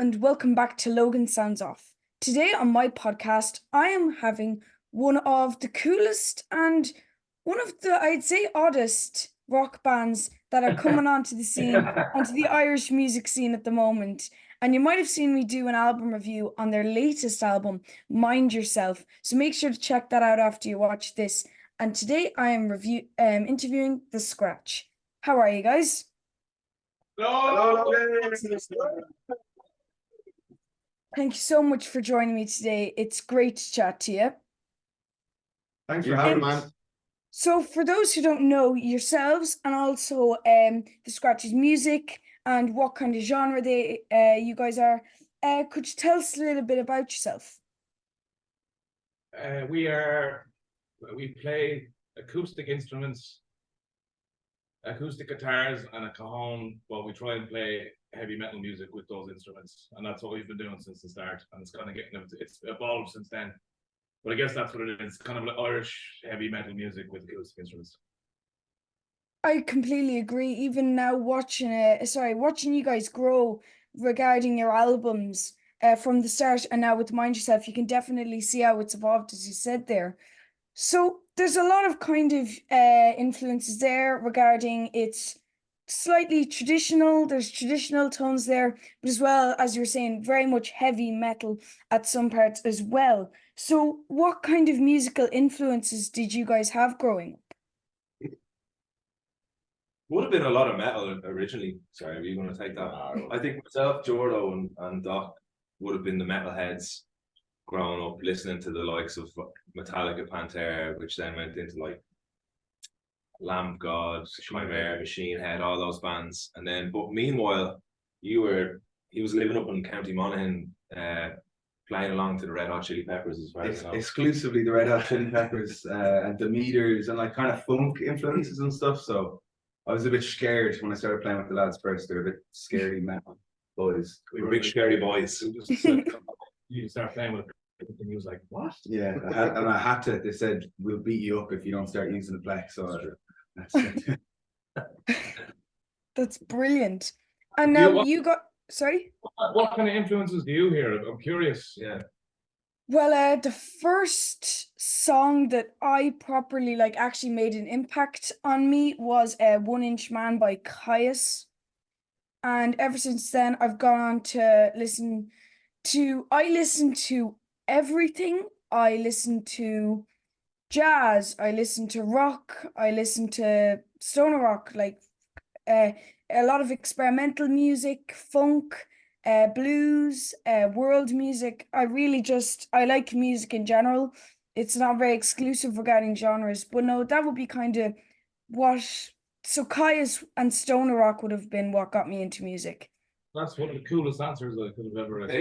and welcome back to Logan Sounds Off. Today on my podcast, I am having one of the coolest and one of the, I'd say, oddest rock bands that are coming onto the scene, onto the Irish music scene at the moment. And you might have seen me do an album review on their latest album, Mind Yourself. So make sure to check that out after you watch this. And today I am interviewing The Scratch. How are you guys? Hello, Logan. Thank you so much for joining me today. It's great to chat to you. Thanks for having me, man. So for those who don't know yourselves and also The Scratch's music and what kind of genre you guys are, could you tell us a little bit about yourself? We play acoustic instruments, acoustic guitars and a cajon, but we try and play heavy metal music with those instruments, and that's what we've been doing since the start, and it's kind of it's evolved since then. But I guess that's what it is, kind of like Irish heavy metal music with acoustic instruments. I completely agree. Even now watching you guys grow regarding your albums from the start and now with Mind Yourself, you can definitely see how it's evolved, as you said there. So there's a lot of kind of influences there regarding it's slightly traditional. There's traditional tones there, but as well, as you were saying, very much heavy metal at some parts as well. So what kind of musical influences did you guys have growing up? Would have been a lot of metal originally. Sorry, are you going to take that? I think myself, Jordo, and Doc would have been the metalheads growing up, listening to the likes of Metallica, Pantera, which then went into like Lamb of God, Chimera, Machine Head, all those bands. And then, but meanwhile, he was living up in County Monaghan, playing along to the Red Hot Chili Peppers as far as I know. Exclusively the Red Hot Chili Peppers and the Meters and like kind of funk influences and stuff. So I was a bit scared when I started playing with the lads first. They're a bit scary metal boys. We were big scary boys. You start playing with it, and he was like, "What?" Yeah, I had to. They said we'll beat you up if you don't start using the Plex. So That's brilliant. And now you got sorry. What kind of influences do you hear? I'm curious. Yeah. Well, the first song that I properly actually made an impact on me was 1 Inch Man by Caius. And ever since then, I've gone on to listen to everything. I listen to jazz, I listen to rock, I listen to stoner rock, a lot of experimental music, funk, blues, world music. I like music in general. It's not very exclusive regarding genres, but no, that would be kind of so Caius and stoner rock would have been what got me into music. That's one of the coolest answers I could have ever heard.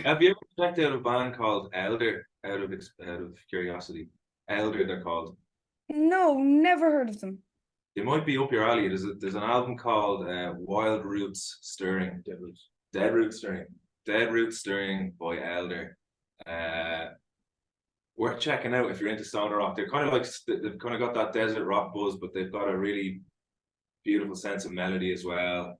Have you ever checked out a band called Elder out of curiosity? Elder, they're called. No, never heard of them. They might be up your alley. There's an album called Wild Roots Stirring. Dead Roots Stirring by Elder. Worth checking out if you're into stoner rock. They're kind of like, they've kind of got that desert rock buzz, but they've got a really beautiful sense of melody as well.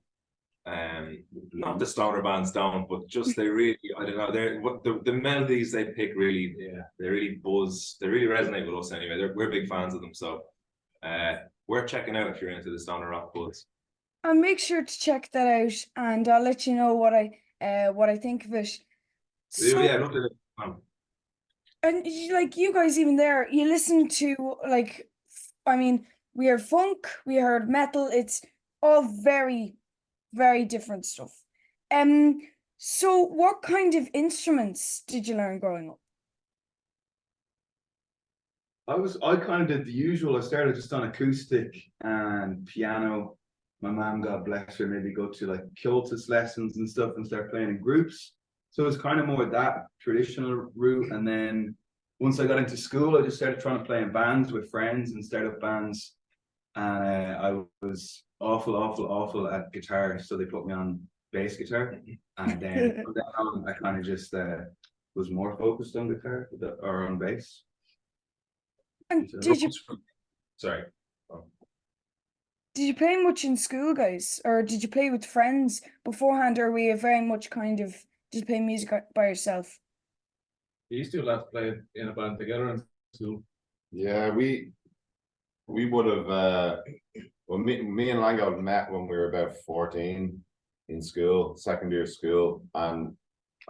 Not the stoner bands don't, but just they really, I don't know, the melodies they pick really, they really buzz, they really resonate with us anyway. We're big fans of them, so worth checking out if you're into the stoner rock buzz. I'll make sure to check that out, and I'll let you know what I think of it. So, Yeah, look at it. And you guys, even there, you listen to we heard funk, we heard metal. It's all very, very different stuff. So what kind of instruments did you learn growing up? I kind of did the usual. I started just on acoustic and piano. My mom, God bless her, made me go to like cultist lessons and stuff and start playing in groups. So it was kind of more that traditional route. And then once I got into school, I just started trying to play in bands with friends and start up bands. And I was awful at guitar. So they put me on bass guitar. And then from then on, I kind of just was more focused on guitar or on bass. And did you? Sorry. Did you play much in school, guys? Or did you play with friends beforehand, or were you very much kind of just play music by yourself? These two lads played in a band together in school. Yeah, we would have well me and Lango met when we were about 14 in school, second year of school, and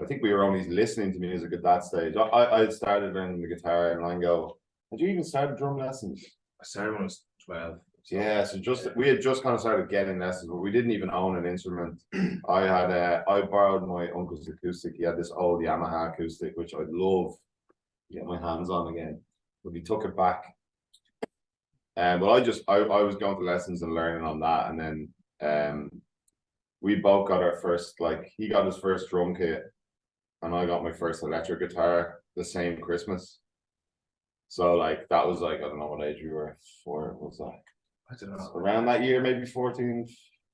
I think we were only listening to music at that stage. I had started learning the guitar, and Lango, had you even started drum lessons? I started when I was 12. Yeah, so we had just kind of started getting lessons, but we didn't even own an instrument. I borrowed my uncle's acoustic. He had this old Yamaha acoustic, which I'd love to get my hands on again, but he took it back. But I was going to lessons and learning on that, and then we both got our first, like, he got his first drum kit, and I got my first electric guitar the same Christmas. So like that was like, I don't know what age we were for. Was that? I don't know. Around that year, maybe 14,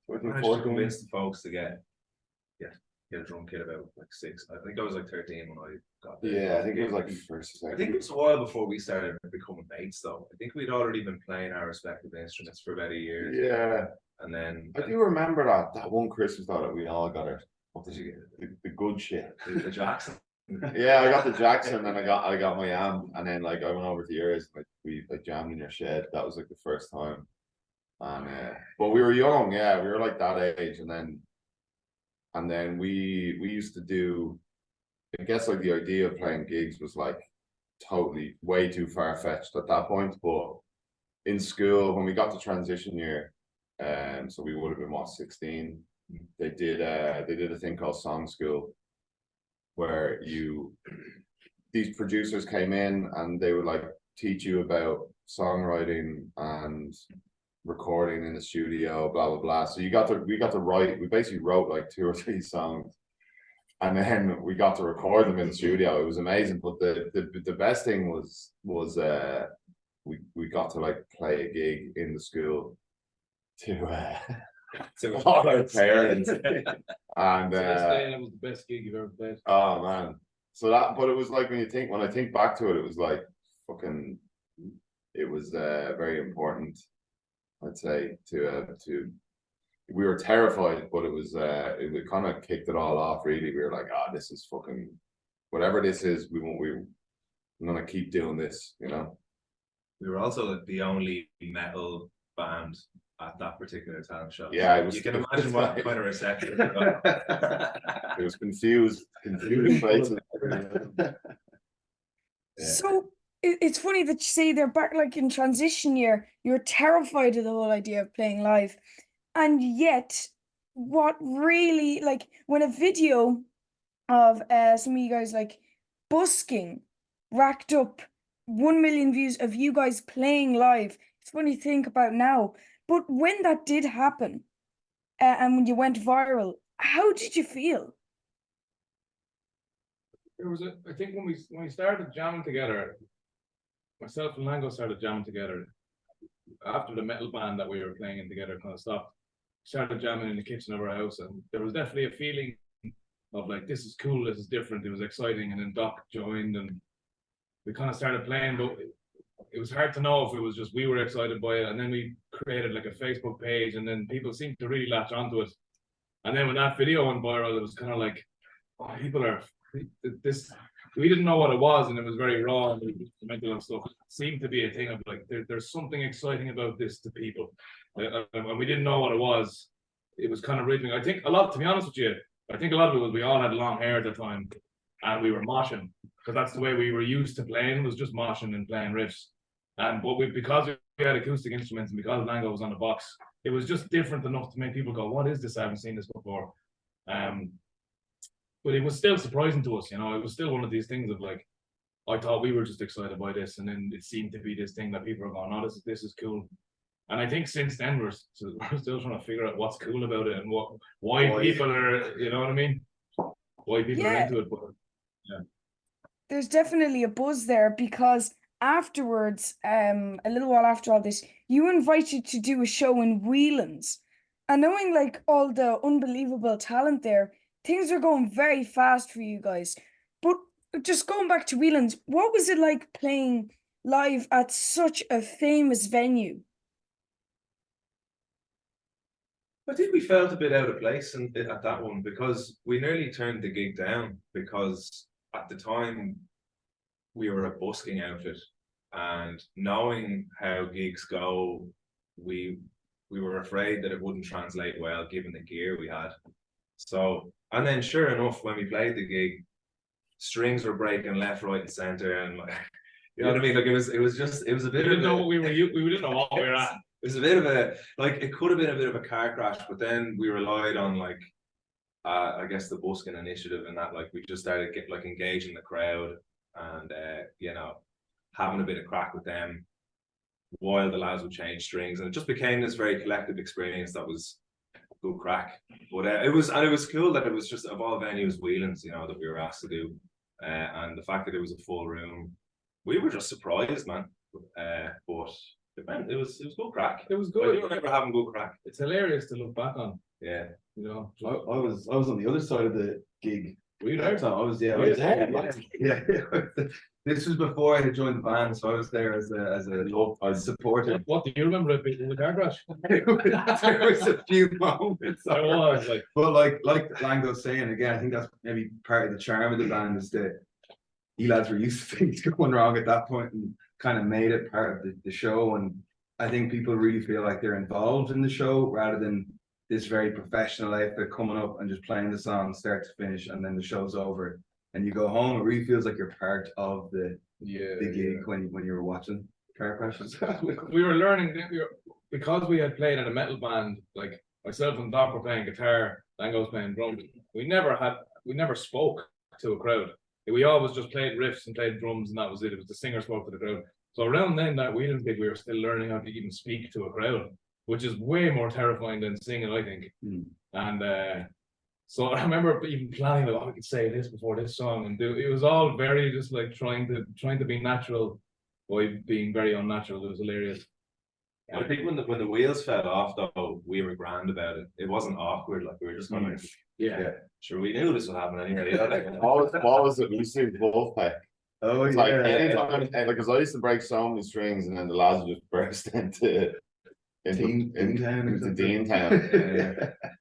I managed to 14. convince the folks to get a drum kit about like 6. I think I was like 13 when I got there. Yeah, I think it was like first. I think it was a while before we started becoming mates, though. I think we'd already been playing our respective instruments for about a year. Yeah, And then I do remember that one Christmas though that we all got it. what did you get? The good shit. The Jackson. Yeah, I got the Jackson, and I got my amp, and then like I went over to yours, like we like jammed in your shed. That was like the first time. And but we were young, yeah, we were like that age, and then we used to do, I guess like the idea of playing gigs was like totally way too far-fetched at that point. But in school, when we got to transition year, so we would have been what, 16, they did a thing called song school, where these producers came in and they would like teach you about songwriting and recording in the studio, blah blah blah. So we got to write. We basically wrote like 2 or 3 songs, and then we got to record them in the studio. It was amazing. But the best thing was we got to like play a gig in the school to all our parents. And that was the best gig you've ever played. oh man, so that, but it was like when I think back to it, it was like fucking, it was very important, I'd say, to we were terrified, but it kind of kicked it all off. Really, we were like, this is fucking, whatever this is, I'm gonna keep doing this, you know. We were also like the only metal band at that particular talent show. Yeah, it was, you can imagine what kind of reception we got. it was confused faces. Yeah. So it's funny that you say they're back like in transition year. You're terrified of the whole idea of playing live. And yet, what really, like, when a video of some of you guys like busking racked up 1 million views of you guys playing live, it's funny to think about now. But when that did happen, and when you went viral, how did you feel? I think when we started jamming together, myself and Lango started jamming together after the metal band that we were playing in together kind of stopped. Started jamming in the kitchen of our house, and there was definitely a feeling of like, this is cool, this is different, it was exciting. And then Doc joined, and we kind of started playing, but it was hard to know if it was just we were excited by it. And then we created like a Facebook page, and then people seemed to really latch onto it. And then when that video went viral, it was kind of like, people are this. We didn't know what it was, and it was very raw, and mental and stuff. It seemed to be a thing of like, there's something exciting about this to people, and we didn't know what it was. It was kind of rhythmic. I think a lot, to be honest with you, I think a lot of it was we all had long hair at the time, and we were moshing, because that's the way we were used to playing, was just moshing and playing riffs. And but because we had acoustic instruments, and because Lango was on the box, it was just different enough to make people go, what is this? I haven't seen this before. But it was still surprising to us, you know. It was still one of these things of like, I thought we were just excited by this, and then it seemed to be this thing that people are going, oh, this is cool. And I think since then we're still trying to figure out what's cool about it, and why people are, you know what I mean? Why people are into it. But yeah, There's definitely a buzz there, because afterwards, a little while after all this, you were invited to do a show in Whelan's, and knowing like all the unbelievable talent there, things are going very fast for you guys. But just going back to Whelan's, what was it like playing live at such a famous venue? I think we felt a bit out of place at that one because we nearly turned the gig down because at the time we were a busking outfit, and knowing how gigs go, we were afraid that it wouldn't translate well given the gear we had. So, and then sure enough, when we played the gig, strings were breaking left, right, and center, and like, you know what I mean? Like it was a We bit didn't of know a, what we didn't know what we were at. it was a bit of a, like, it could have been a bit of a car crash, but then we relied on like, I guess the busking initiative and that, like we just started engaging the crowd and you know, having a bit of crack with them while the lads would change strings, and it just became this very collective experience that was good crack. But it was cool that it was just, of all venues, Whelan's, you know, that we were asked to do, and the fact that it was a full room, we were just surprised, man. But it was good crack. It was I good. do remember having good crack. It's hilarious to look back on. Yeah. You know, I was on the other side of the gig. were you That there? time. I was Were you there. there? Yeah. This was before I had joined the band, so I was there as a supporter. What do you remember of the car crash? There was a few moments. I was like, But like Lango's saying again, I think that's maybe part of the charm of the band is that you lads were used to things going wrong at that point and kind of made it part of the show. And I think people really feel like they're involved in the show rather than this very professional outfit coming up and just playing the song start to finish and then the show's over and you go home. It really feels like you're part of the gig when you were watching car crashes. we were learning because we had played in a metal band, like myself and Doc were playing guitar, Lango's playing drums. We never spoke to a crowd. We always just played riffs and played drums, and that was it. It was the singer spoke to the crowd. So around then that we didn't think we were still learning how to even speak to a crowd, which is way more terrifying than singing, I think. And so I remember even planning like, we could say this before this song and do. It was all very just like trying to be natural by being very unnatural. It was hilarious. I think when the wheels fell off though, we were grand about it. It wasn't awkward, like we were just kind of sure we knew this would happen anyway. What was it? We used to do Wolfpack. Oh It's yeah. like anytime, and because I used to break so many strings, and then the lads would just burst into Dean Town.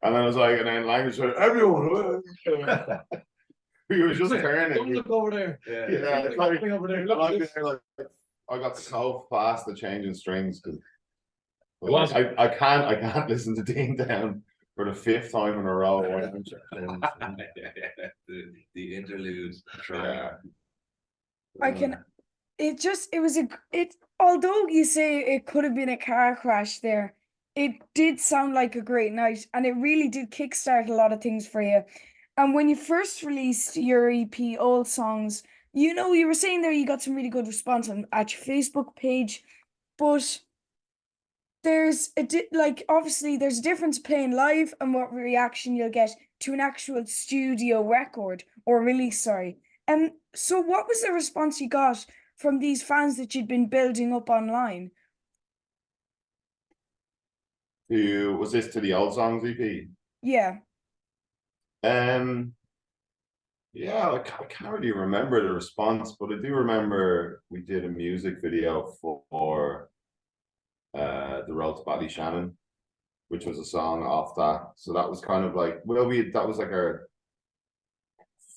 And I was like, and then language said, everyone. We were just Don't turning. look over there. Yeah, it's like, Over there. Look at this. I got so fast at changing strings because It was- I can't listen to Dean Town for the 5th time in a row. The interlude. Yeah. I can. Although you say it could have been a car crash there, it did sound like a great night, and it really did kickstart a lot of things for you. And when you first released your EP, Old Songs, you know, you were saying there you got some really good response at your Facebook page, but obviously there's a difference playing live and what reaction you'll get to an actual studio record or release, sorry. So what was the response you got from these fans that you'd been building up online? Was this to the Old Songs EP? Yeah. Yeah, I can't really remember the response, but I do remember we did a music video for The Road to Ballyshannon, which was a song off that. So that was kind of like, that was like our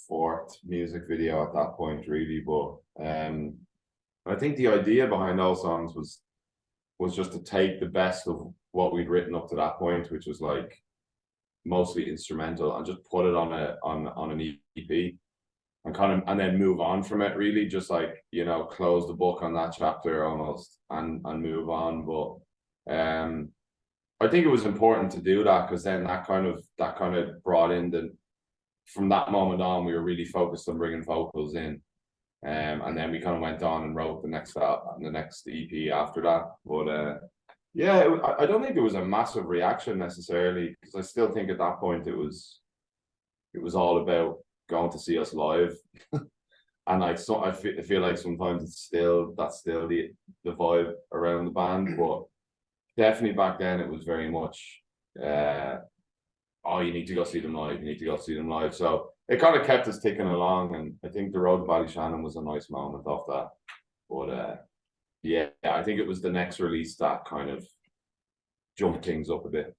4th music video at that point, really. But I think the idea behind those songs was just to take the best of what we'd written up to that point, which was like mostly instrumental, and just put it on an EP and then move on from it, really, just like, you know, close the book on that chapter almost and move on. But I think it was important to do that because then that kind of brought in from that moment on, we were really focused on bringing vocals in. And then we kind of went on and wrote the next EP after that. But yeah, I don't think it was a massive reaction necessarily, because I still think at that point it was all about going to see us live. And like, so I feel like sometimes that's still the vibe around the band, but definitely back then it was very much you need to go see them live. So it kind of kept us ticking along, and I think The Road to Ballyshannon was a nice moment off that. But yeah, I think it was the next release that kind of jumped things up a bit.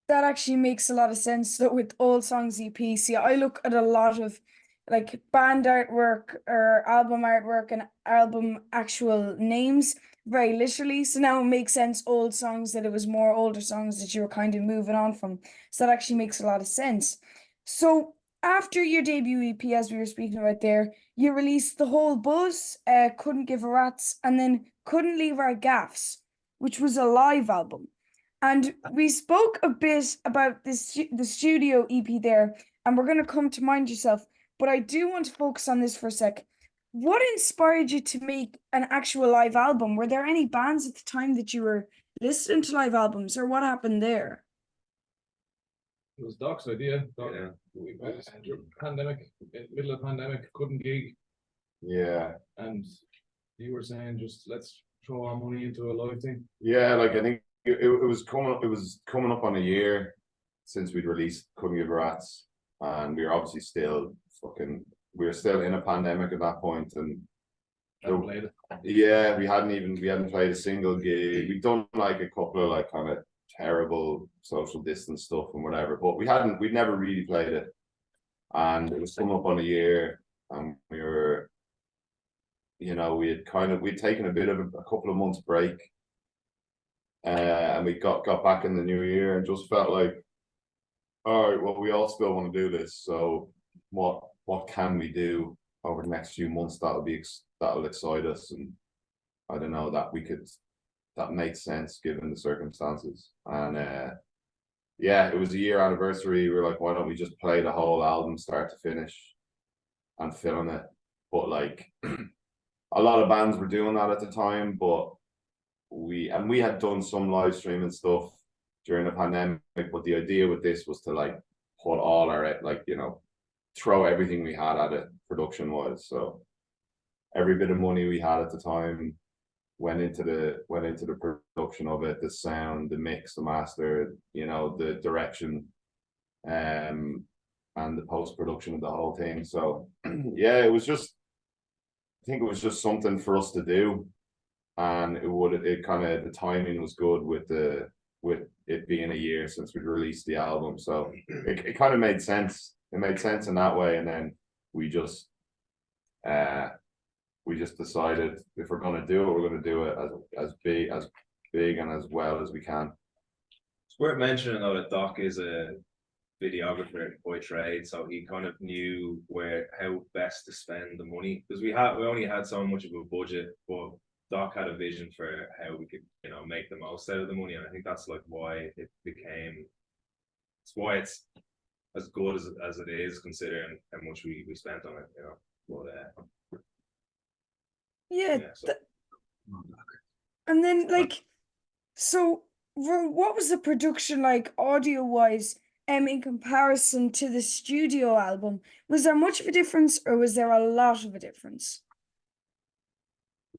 that actually makes a lot of sense. So with Old Songs EP, see, I look at a lot of like band artwork or album artwork and album actual names very literally. So now it makes sense, old songs, that it was more older songs that you were kind of moving on from. So that actually makes a lot of sense. So after your debut EP, as we were speaking about there, you released The Whole Buzz, Couldn't Give a Rat's, and then Couldn't Leave Our Gaffs, which was a live album. And we spoke a bit about this the studio EP there, and we're going to come to Mind Yourself. But I do want to focus on this for a sec. What inspired you to make an actual live album? Were there any bands at the time that you were listening to live albums, or what happened there? It was Doc's idea. Doc, Yeah. we pandemic, middle of pandemic, couldn't gig, Yeah, and you were saying just let's throw our money into a live thing. yeah. Like I think it was coming up on a year since we'd released Couldn't Give a Rat's, and we were obviously still we were still in a pandemic at that point, and Hadn't played it. yeah, we hadn't played a single gig. We'd done like a couple of like kind of terrible social distance stuff and whatever, but we'd never really played it, and it was coming up on a year, and we were, we'd taken a bit of a couple of months break, and we got back in the new year and just felt like, all right, well, we all still want to do this, so what can we do over the next few months that'll excite us, and I don't know, that makes sense given the circumstances. And yeah, it was a year anniversary. We were like, why don't we just play the whole album start to finish and film it? But like a lot of bands were doing that at the time, but we had done some live streaming stuff during the pandemic, but the idea with this was to like put all our throw everything we had at it production wise. So every bit of money we had at the time went into the production of it, the sound, the mix, the master, the direction, and the post-production of the whole thing. So yeah, I think it was just something for us to do, and the timing was good with it being a year since we released the album, so it kind of made sense. It made sense in that way, and then we just decided if we're going to do it, we're going to do it as big and as well as we can. It's worth mentioning though that Doc is a videographer by trade, so he kind of knew how best to spend the money, because we only had so much of a budget, but Doc had a vision for how we could make the most out of the money, and I think that's like why it's as good as it is, considering how much we spent on it, but Yeah. so. And then so what was the production like audio wise, in comparison to the studio album? Was there much of a difference, or was there a lot of a difference?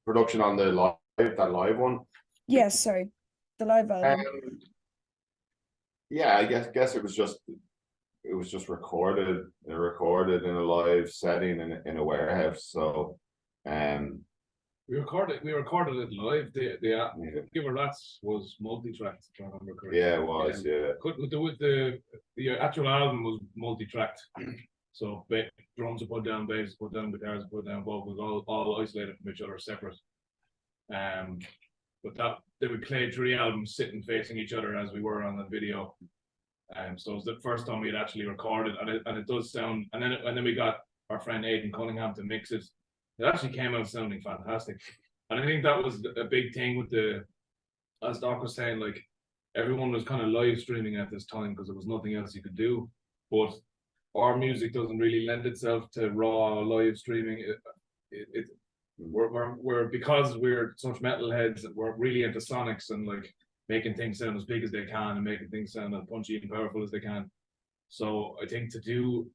Production on that live one. Yes, sorry, the live album. Yeah, I guess it was just recorded in a live setting in a warehouse. So, we recorded it live. The Give a Rats was multi-tracked, if I remember correctly. Yeah, it was. Yeah. The actual album was multi-tracked. So drums are put down, bass put down, guitars put down, vocals all isolated from each other, separate. But then we played through the album sitting facing each other as we were on the video. So it was the first time we had actually recorded, and it does sound. And then we got our friend Aidan Cunningham to mix it. It actually came out sounding fantastic, and I think that was a big thing with as Doc was saying, like everyone was kind of live streaming at this time because there was nothing else you could do. But our music doesn't really lend itself to raw live streaming. We're because we're such metalheads, we're really into sonics and like making things sound as big as they can and making things sound as punchy and powerful as they can. So I think to do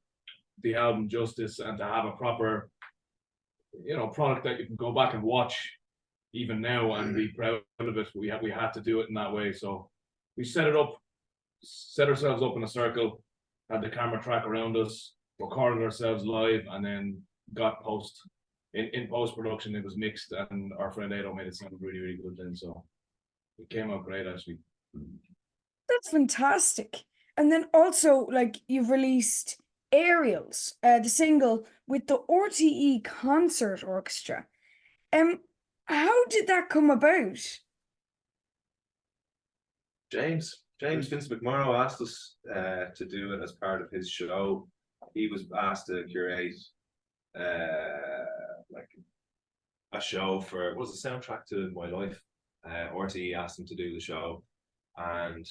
the album justice and to have a proper, product that you can go back and watch even now and be proud of it, we had to do it in that way. So we set ourselves up in a circle, had the camera track around us, recorded ourselves live, and then got in post-production it was mixed, and our friend Ado made it sound really, really good then, so it came out great actually. That's fantastic. And then also, like, you've released Aerials, the single with the RTE Concert Orchestra. Um, how did that come about? James Vince McMorrow asked us to do it as part of his show. He was asked to curate like a show for, what was the soundtrack to my life. RTE asked him to do the show, and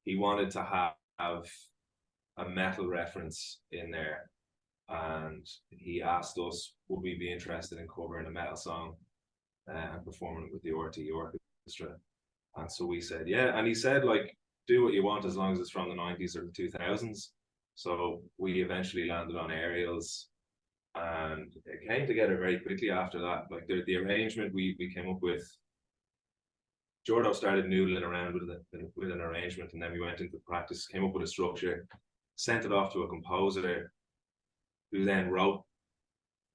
he wanted to have a metal reference in there, and he asked us would we be interested in covering a metal song and performing it with the RTE orchestra. And so we said yeah, and he said like do what you want as long as it's from the 90s or the 2000s. So we eventually landed on Aerials, and it came together very quickly after that. Like the arrangement we came up with, Jordo started noodling around with an arrangement, and then we went into practice, came up with a structure, sent it off to a composer who then wrote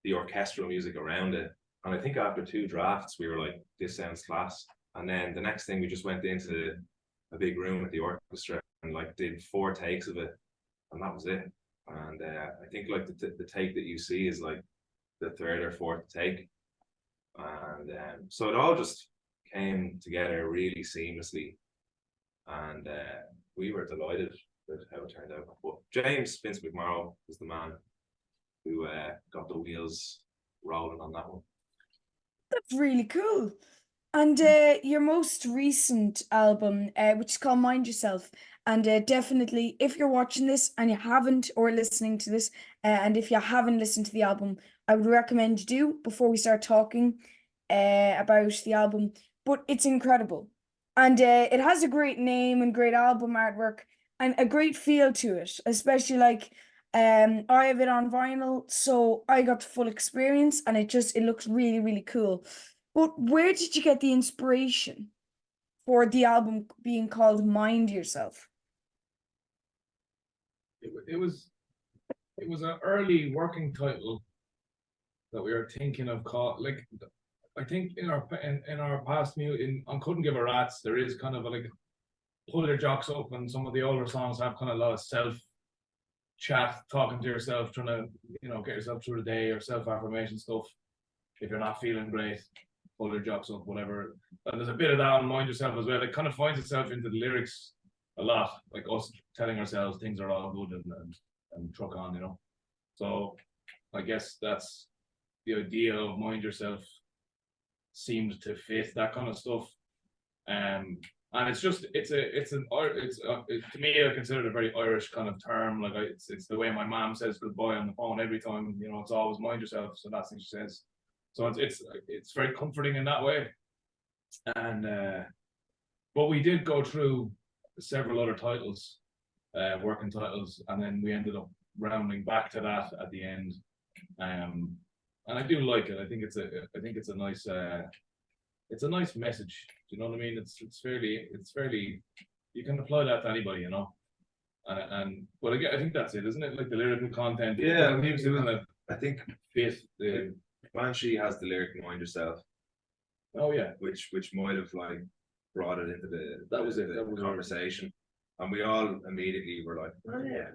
the orchestral music around it. And I think after 2 drafts, we were like, this sounds class. And then the next thing, we just went into a big room with the orchestra and like did 4 takes of it, and that was it. And I think like the take that you see is like the 3rd or 4th take, and so it all just came together really seamlessly, and we were delighted with how it turned out. But James Vince McMorrow was the man who got the wheels rolling on that one. That's really cool. And your most recent album, which is called Mind Yourself, and definitely, if you're watching this and you haven't, or listening to this, and if you haven't listened to the album, I would recommend you do before we start talking about the album. But it's incredible, and it has a great name and great album artwork and a great feel to it, especially like I have it on vinyl, so I got the full experience, and it looks really, really cool. But where did you get the inspiration for the album being called Mind Yourself? It was an early working title that we were thinking of called, like, I think in our past music on Couldn't Give a Rat's, there is kind of a, like, pull your jocks up, and some of the older songs have kind of a lot of self chat, talking to yourself, trying to, get yourself through the day, or self-affirmation stuff. If you're not feeling great, pull your jocks up, whatever. And there's a bit of that on Mind Yourself as well. It kind of finds itself into the lyrics a lot, like us telling ourselves things are all good and truck on, So I guess that's the idea of Mind Yourself seemed to fit that kind of stuff. And it's just to me, I consider it a very Irish kind of term. Like it's the way my mom says goodbye on the phone every time. It's always mind yourself. So that's what she says. So it's very comforting in that way. And but we did go through several other titles, working titles, and then we ended up rounding back to that at the end. And I do like it. I think it's a nice message. Do you know what I mean? It's fairly you can apply that to anybody, And but again, I think that's it, isn't it? Like the lyrical content. Yeah, I think fit the Banshee has the lyric Mind Yourself. Oh yeah, which might have like brought it into the conversation, and we all immediately were like, oh yeah,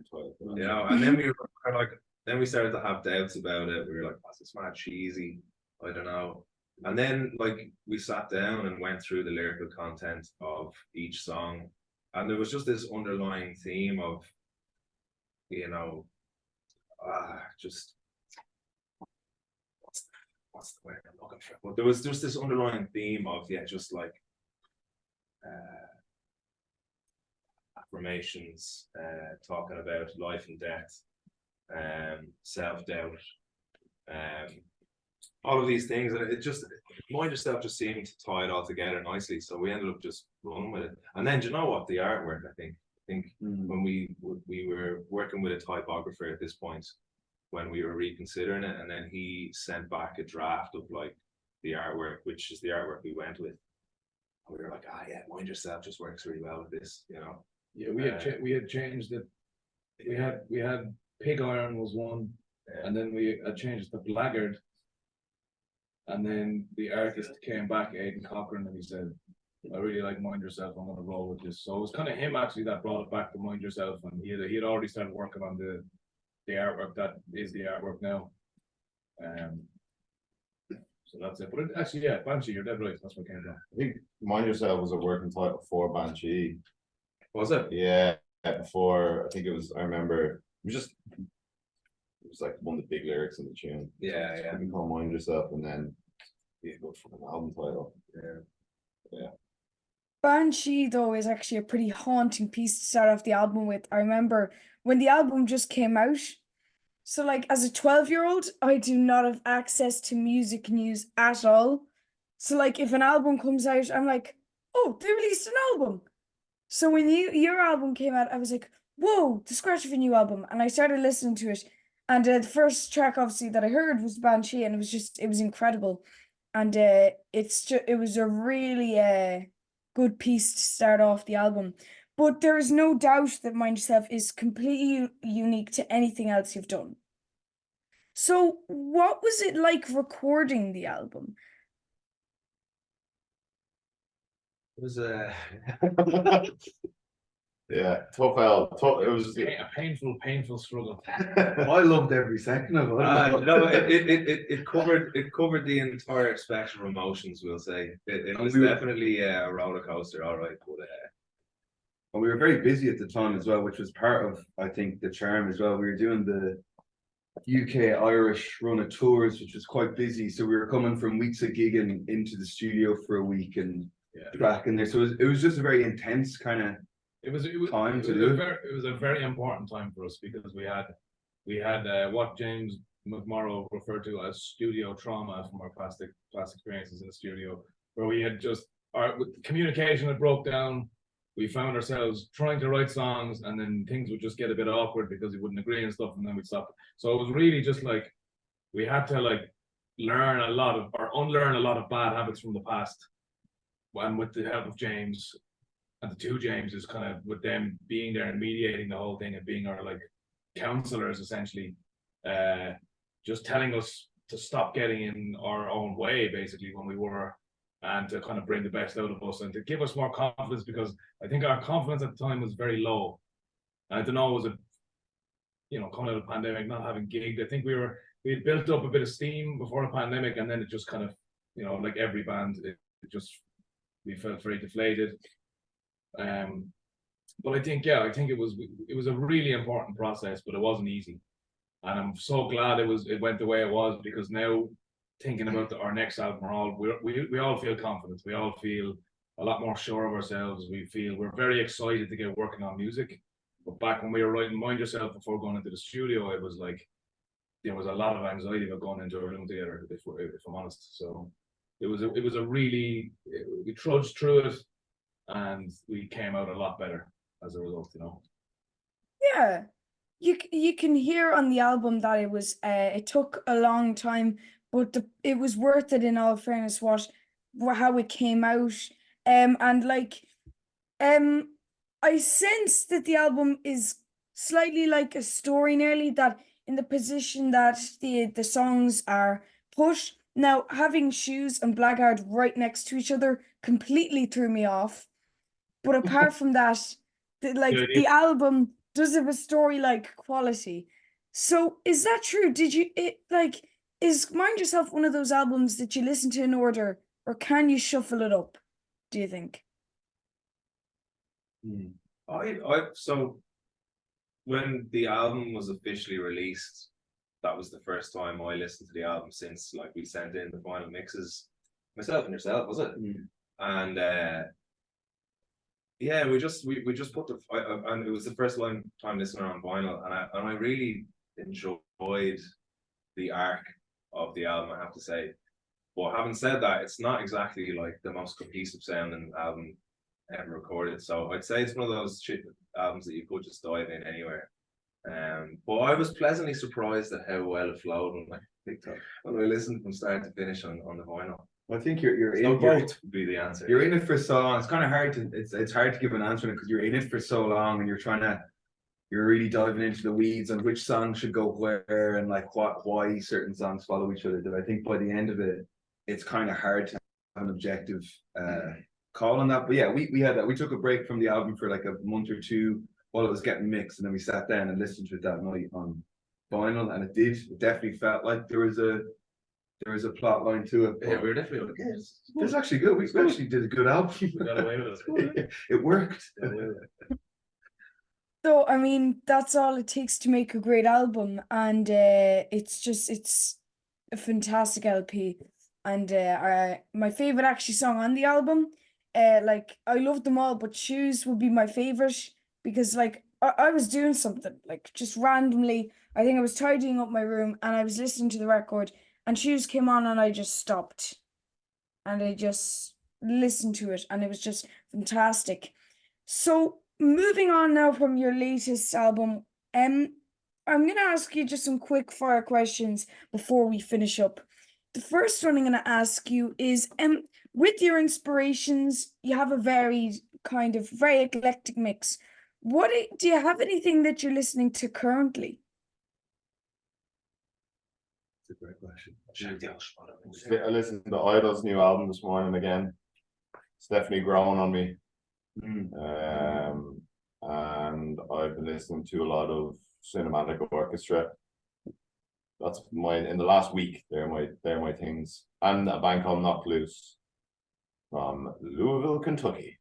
and then we were kind of like, then we started to have doubts about it. We were like, oh, it's mad cheesy, I don't know. And then like we sat down and went through the lyrical content of each song, and there was just this underlying theme of, just what's the word I'm looking for? But there was just this underlying theme of just like affirmations, talking about life and death, self-doubt, all of these things, and it just Mind Yourself just seemed to tie it all together nicely. So we ended up just running with it. And then, do you know what, the artwork, I think when we were working with a typographer at this point, when we were reconsidering it, and then he sent back a draft of like the artwork, which is the artwork we went with. And we were like, Mind Yourself just works really well with this, Yeah, we had changed it. We had Pig Iron was one, and then we had changed it to Blackguard. And then the artist came back, Aidan Cochran, and he said, I really like Mind Yourself. I'm gonna roll with this. So it was kind of him actually that brought it back to Mind Yourself, and he had already started working on the artwork that is the artwork now. So that's it. But actually, yeah, Banshee, you're dead right. That's what came from. I think Mind Yourself was a working title for Banshee. Was it? Yeah, before I think it was. I remember it was like one of the big lyrics in the tune. Yeah, yeah. You can call Mind Yourself, and then be a good fucking album title. Yeah. Banshee, though, is actually a pretty haunting piece to start off the album with. I remember when the album just came out. So, like, as a 12-year-old, I do not have access to music news at all. So, like, if an album comes out, I'm like, oh, they released an album. So when your album came out, I was like, whoa, the scratch of a new album. And I started listening to it. And the first track, obviously, that I heard was Banshee, and it was incredible. And it was a really good piece to start off the album. But there is no doubt that Mind Yourself is completely unique to anything else you've done. So what was it like recording the album? It was Yeah, tough L. Tough. It was. A painful struggle. I loved every second of it. no, it covered the entire spectrum of emotions. We'll say it was definitely a roller coaster. All right, but and we were very busy at the time as well, which was part of, I think, the charm as well. We were doing the UK Irish run of tours, which was quite busy. So we were coming from weeks of gigging into the studio for a week and back in there. So it was just a very intense kind of time to do. It was a very important time for us because we had what James McMorrow referred to as studio trauma from our past experiences in the studio, where we had just our communication had broke down. We found ourselves trying to write songs, and then things would just get a bit awkward because we wouldn't agree and stuff, and then we'd stop. So it was really just like we had to like unlearn a lot of bad habits from the past. And with the help of James and the two Jameses, kind of with them being there and mediating the whole thing and being our like counselors essentially, just telling us to stop getting in our own way basically when we were, and to kind of bring the best out of us and to give us more confidence, because I think our confidence at the time was very low. And I don't know, was it, coming out of the pandemic, not having gigged. I think we had built up a bit of steam before the pandemic, and then it just kind of, like every band, we felt very deflated. But I think it was a really important process, but it wasn't easy. And I'm so glad it went the way it was, because now thinking about our next album, we all feel confident. We all feel a lot more sure of ourselves. We're very excited to get working on music. But back when we were writing Mind Yourself before going into the studio, it was like there was a lot of anxiety about going into a room together, if I'm honest. So it was a really, we trudged through it, and we came out a lot better as a result, Yeah, you can hear on the album that it took a long time, but it was worth it in all fairness. How it came out, and like, I sense that the album is slightly like a story, nearly, that in the position that the songs are put. Now, having Shoes and Blackguard right next to each other completely threw me off. But apart from that, the album does have a story-like quality. So is that true? Is Mind Yourself one of those albums that you listen to in order, or can you shuffle it up, do you think? So when the album was officially released, that was the first time I listened to the album since like we sent in the final mixes, myself and yourself, was it? And yeah, we just put and it was the first time listening on vinyl, and I really enjoyed the arc of the album, I have to say. But having said that, it's not exactly like the most cohesive sounding album ever recorded. So I'd say it's one of those albums that you could just dive in anywhere. But I was pleasantly surprised at how well it flowed when I listened from start to finish on the vinyl. I think you're So in both would be the answer. You're in it for so long. It's kind of hard to it's hard to give an answer on it, because you're in it for so long and you're really diving into the weeds on which song should go where and like why certain songs follow each other. That I think by the end of it, it's kind of hard to have an objective call on that. But yeah, we had that. We took a break from the album for like a month or two while it was getting mixed, and then we sat down and listened to it that night on vinyl, and it definitely felt like there was a plot line to it. Yeah, we were definitely like, it was actually good. We actually did a good album. We got away with it. It worked. Got away with it. So, I mean, that's all it takes to make a great album, and it's a fantastic LP. And my favorite actually song on the album, like I love them all, but Shoes would be my favorite because like I was doing something like just randomly. I think I was tidying up my room and I was listening to the record, and Shoes came on, and I just stopped, and I just listened to it, and it was just fantastic. So moving on now from your latest album, I'm gonna ask you just some quick fire questions before we finish up. The first one I'm gonna ask you is, with your inspirations, you have a very eclectic mix. Do you have anything that you're listening to currently? It's a great question. I listened to Idol's new album this morning again. It's definitely growing on me. And I've been listening to a lot of cinematic orchestra. That's in the last week. They're my things. And a band called Knock Loose from Louisville, Kentucky.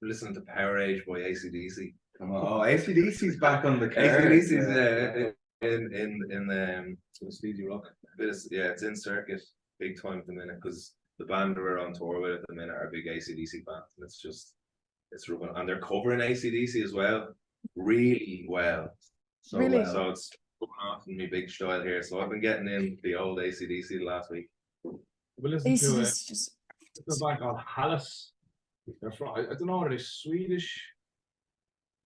Listening to Power Age by AC/DC. Come on. Oh, AC/DC's back on the card. AC/DC's in Speedy Rock. It's in circuit big time at the minute because the band we're on tour with at the minute are a big AC/DC band, and it's rubbing, and they're covering AC/DC as well, really well. So Really? so it's rubbing off in me big style here. So I've been getting in the old AC/DC the last week. We listened This to is just a band called Hallis. They're from, I don't know, are they Swedish?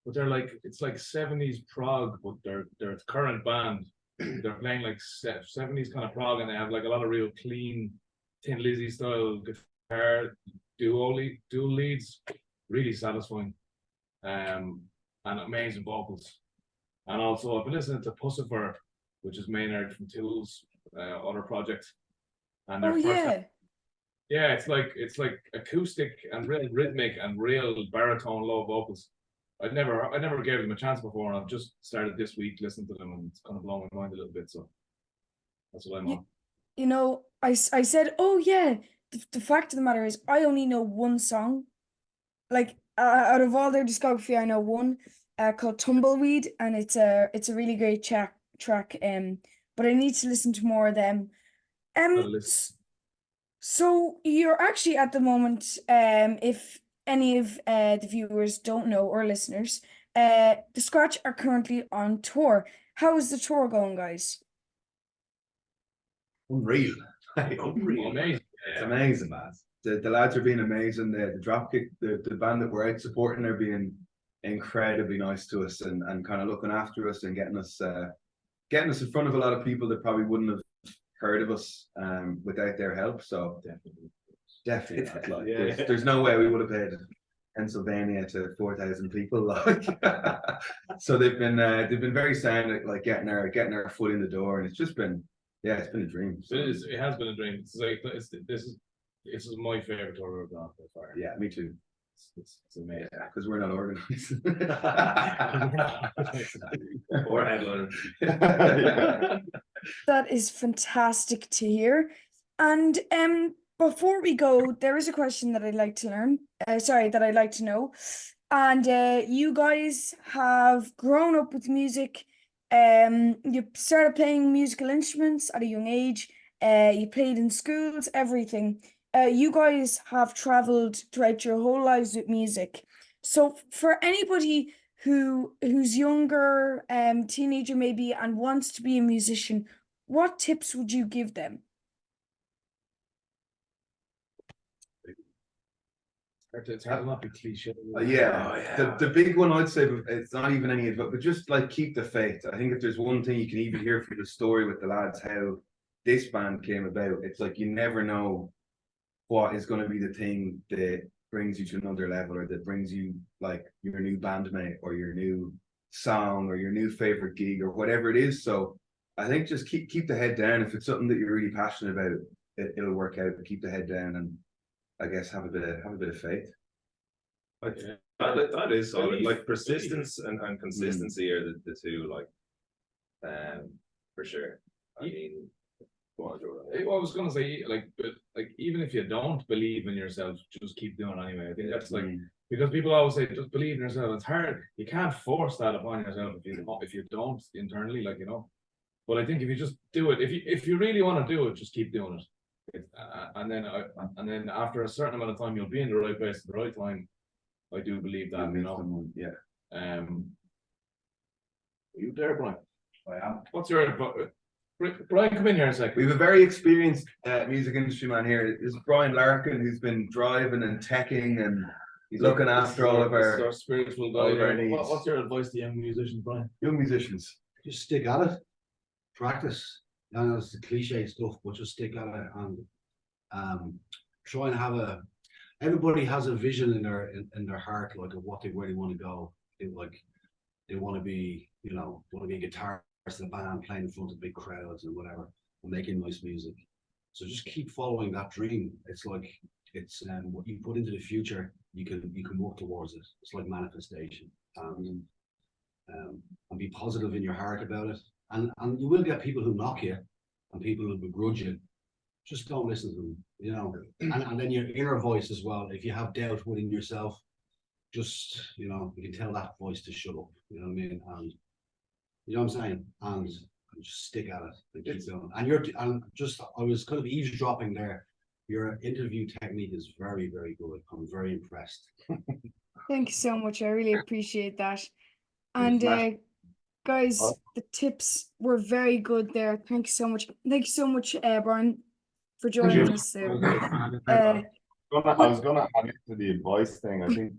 But it's like 70s prog, but they're a current band. They're playing like 70s kind of prog, and they have like a lot of real clean Tin Lizzy style guitar, dual leads, really satisfying, and amazing vocals. And also I've been listening to Pussifer, which is Maynard from Tool's other project. And their it's like acoustic and real rhythmic and real baritone low vocals. I never gave them a chance before, and I've just started this week listening to them, and it's kind of blown my mind a little bit. So that's what I'm on. You know, I said, oh yeah, the fact of the matter is I only know one song. Like out of all their discography, I know one called Tumbleweed, and it's a really great track. But I need to listen to more of them. So you're actually at the moment, if any of the viewers don't know or listeners, the Scratch are currently on tour. How is the tour going, guys? Unreal. Unreal. Amazing. It's amazing, man. The lads are being amazing. The Dropkick, the band that we're out supporting are being incredibly nice to us and kind of looking after us and getting us in front of a lot of people that probably wouldn't have heard of us without their help. So definitely not, like, there's no way we would have played Pennsylvania to 4,000 people. Like, so they've been very sound at like getting our foot in the door, and it's just been it's been a dream. So. It has been a dream. It's like this is my favorite tour we've done so far. Yeah, me too. It's amazing. Yeah, because we're not organized. Or headliner. That is fantastic to hear. And before we go, there is a question that I'd like to that I'd like to know. And you guys have grown up with music. You started playing musical instruments at a young age. You played in schools, everything. You guys have traveled throughout your whole lives with music. So for anybody who's younger, teenager maybe, and wants to be a musician, what tips would you give them? It's hard to not be cliche. The big one I'd say, it's not even any of it, but just like keep the faith. I think if there's one thing you can even hear from the story with the lads, how this band came about, it's like you never know what is going to be the thing that brings you to another level, or that brings you like your new bandmate or your new song or your new favorite gig or whatever it is. So I think just keep the head down. If it's something that you're really passionate about, it'll work out. Keep the head down, and I guess have a bit of faith. Like, that is solid. Like persistence and consistency are the two, like, for sure. I mean, go on, Jordan. I was gonna say, like, but like, even if you don't believe in yourself, just keep doing it anyway. I think that's like, because people always say just believe in yourself. It's hard. You can't force that upon yourself if you don't internally, like, you know. But I think if you just do it, if you really want to do it, just keep doing it. And then after a certain amount of time, you'll be in the right place at the right time. I do believe that, you know. Yeah. Are you there, Brian? I am. What's your Brian? Come in here a second. We have a very experienced music industry man here. This is Brian Larkin, who's been driving and teching, and he's looking after all of our spiritual all of our guide. needs. What's your advice to young musicians, Brian? Young musicians. Just stick at it, practice. I know it's the cliche stuff, but just stick at it and try and have everybody has a vision in their heart, like of what they really want to go. They want to be, you know, want to be a guitarist in a band playing in front of big crowds and whatever, and making nice music. So just keep following that dream. It's like what you put into the future, you can work towards it. It's like manifestation. And be positive in your heart about it. And you will get people who knock you and people who begrudge you. Just don't listen to them, you know. And then your inner voice as well. If you have doubt within yourself, just, you know, you can tell that voice to shut up. You know what I mean? And you know what I'm saying? And just stick at it and keep going. And I was kind of eavesdropping there. Your interview technique is very, very good. I'm very impressed. Thank you so much. I really appreciate that. And guys, the tips were very good there. Thank you so much. Thank you so much, Brian, for joining us there. I was gonna add into the advice thing. I think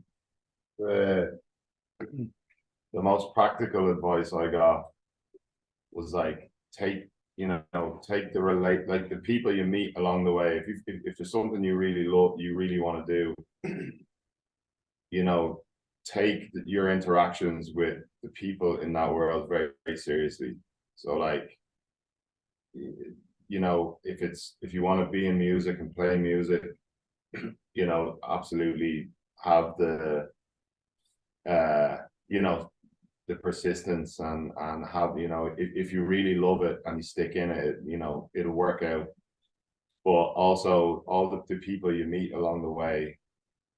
the most practical advice I got was like take the people you meet along the way. If there's something you really love, you really want to do, you know, take your interactions with the people in that world very, very seriously. So like, you know, if you want to be in music and play music, you know, absolutely have the you know, the persistence and have, you know, if you really love it and you stick in it, you know, it'll work out. But also all the people you meet along the way,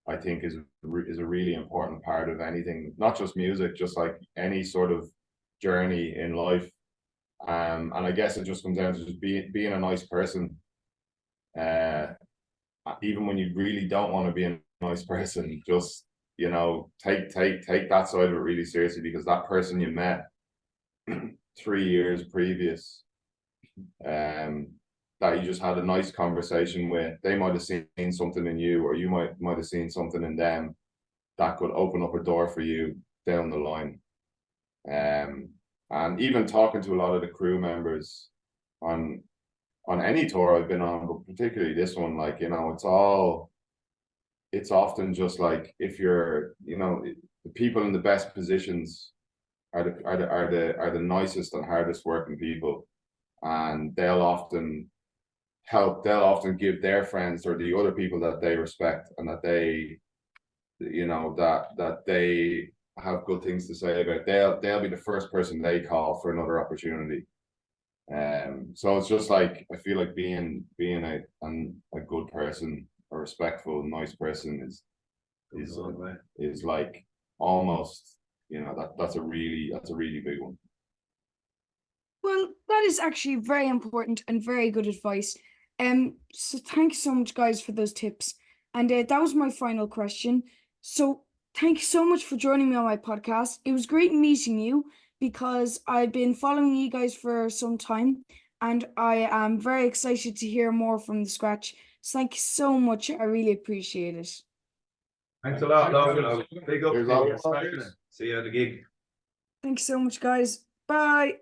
I think is a really important part of anything, not just music, just like any sort of journey in life. And I guess it just comes down to just being a nice person. Even when you really don't want to be a nice person, just, you know, take that side of it really seriously, because that person you met 3 years previous, that you just had a nice conversation with, they might have seen something in you, or you might have seen something in them that could open up a door for you down the line. And even talking to a lot of the crew members on any tour I've been on, but particularly this one, like, you know, it's often just like, if you're, you know, the people in the best positions are the nicest and hardest working people, and they'll often give their friends or the other people that they respect and that they, you know, that they have good things to say about, they'll be the first person they call for another opportunity. So it's just like, I feel like being a good person, a respectful, nice person is like almost, you know, that's a really big one. Well, that is actually very important and very good advice. So thank you so much, guys, for those tips. And that was my final question. So thank you so much for joining me on my podcast. It was great meeting you, because I've been following you guys for some time, and I am very excited to hear more from the scratch. So thank you so much. I really appreciate it. Thanks a lot, Logan. Big up. There's always- See you at the gig. Thanks so much, guys. Bye.